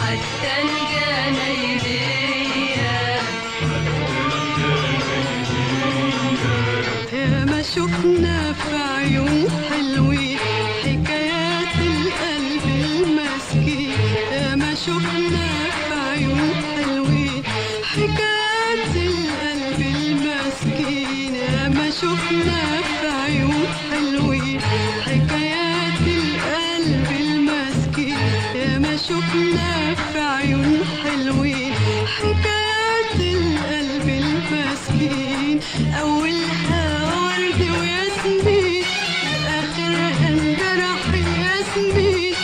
حتى الجناينية. يا ما شفنا في عيون حلوين حكايات القلب المسكين، يا ما شفنا في عيون حلوين حكايات القلب المسكين، يا ما شفنا في عيون حلوين حكايات القلب المسكين، يا ما شفنا في عيون حلوين حكايات القلب المسكين. أولها ورد وياسمين، آخرها انجرح الياسمين.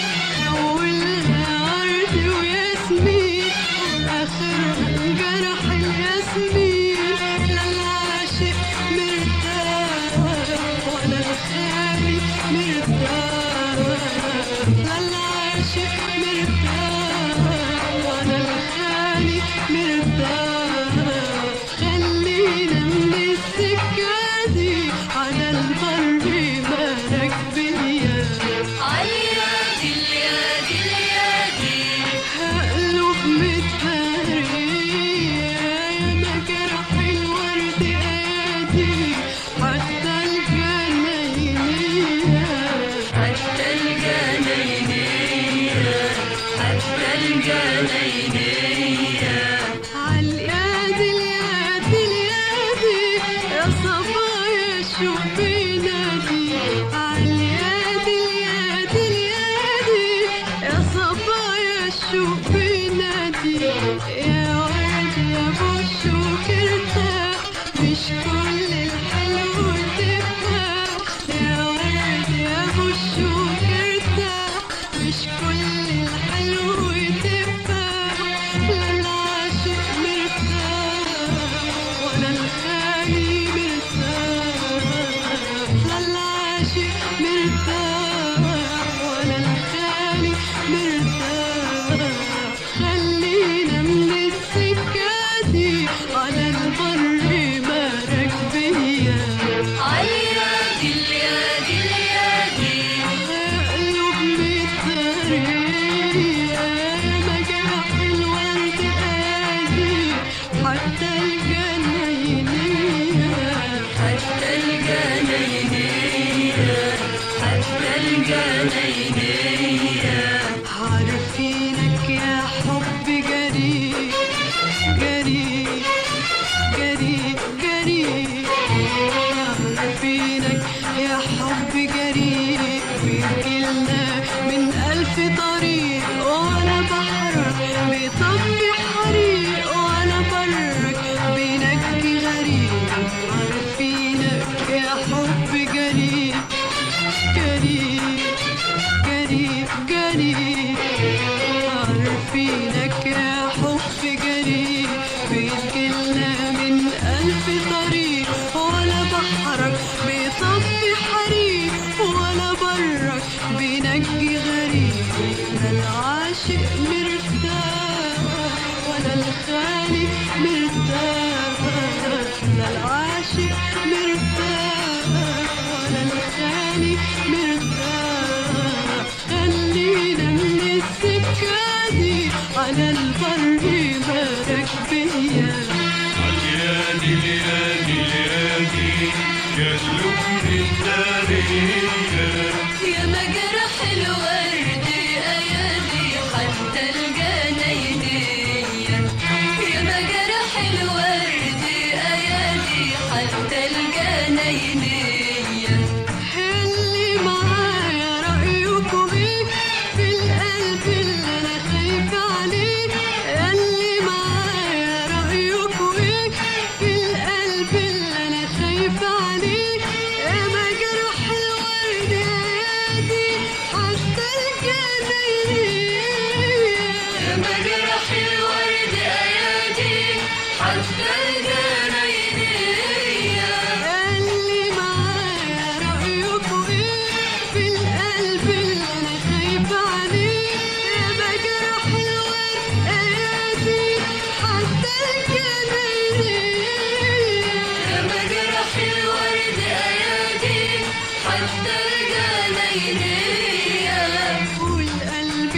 أولها ورد وياسمين، آخرها انجرح الياسمين. لا العاشق مرتاح ولا الخالي مرتاح، لا العاشق مرتاح ولا الخالي مرتاح. خلينا من السكة دي على البر ما راكبية، عاليادي اليادي اليادي هقلب متهرية. يا ما جرح الورد أيادي حتى الجناينية، حتى الجناينية، حتى الجناينية. عاليادي اليادي اليادي يا صبايا شوف بينادي، عاليادي اليادي اليادي يا صبايا شوف بينادي. يا ورد يا بوشوك ارتاح، مش كل الحلو تفاح. يا ورد يا بوشوك ارتاح، مش كل الحلو تفاح. لا العاشق مرتاح ولا الخالي مرتاح، لا العاشق مرتاح ولا الخالي مرتاح. خلينا من السكة دي على البر ما راكبية، عاليادي اليادي اليادي قلوب متهرية. ما جرح الورد أيادي حتى الجناينية، حتى الجناينية، حتى الجناينية. عارفينك يا حب جريء جريء جريء جريء، عارفينك يا حب جريء. بيجيلنا من ألف طريق وأنا بحرك بطفي حريق، وأنا برك بنجي غريب. عارفينك يا حب جريء جريء جريء جريء، عارفينك يا حب جريء. بيجيلنا من ألف طريق ولا بحرك بيطفي حريق، ولا برك بينجي غريب. لا العاشق مرتاح ولا الخالي مرتاح، لا العاشق مرتاح ولا الخالي مرتاح. خلينا من السكة دي على البر ما راكبية، عاليادي اليادي اليادي يسلك بالتاريخ. يا ما جرح الورد أيادي حتى الجناينية، يا ما جرح الورد أيادي حتى الجناينية. اللي معايا رأيكم ايه في القلب اللي انا خايفة عليه؟ اللي معايا رأيكم ايه في القلب اللي انا خايفة عليه؟ يا ما جرح الورد ايادي حتى الجناينية، يا ما جرح الورد أيادي حتى الجناينية. اللي معايا رأيكم ايه في القلب اللي انا خايفة عليه؟ يا ما جرح الورد ايادي حتى الجناينية، يا ما جرح الورد أيادي حتى الجناينية. والقلب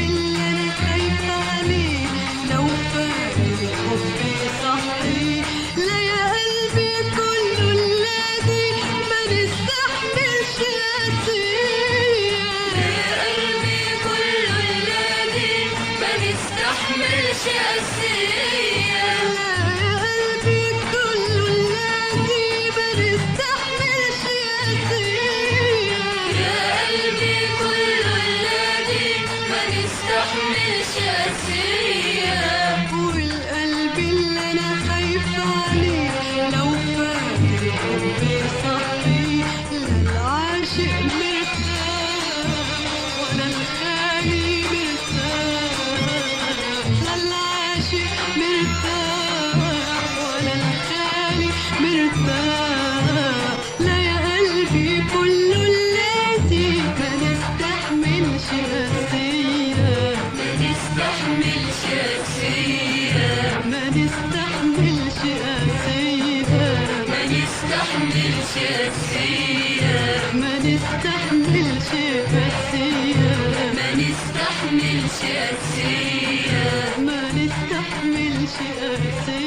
قاسية قلبي كله الذي ما نستحملش قاسية يا قلبي كله الذي ما نستحملش قاسية والقلب اللي انا خايفة عليه لو فات قلبي صحي لا العاشق مرتاح ولا الخالي مرتاح لا العاشق مرتاح ولا الخالي مرتاح لا يا قلبي كله الذي ما نستحملش قاسية ما نستحملش قاسية ما نستحملش قاسية ما نستحملش قاسية ما نستحملش قاسية ما نستحملش قاسية ما نستحملش قاسية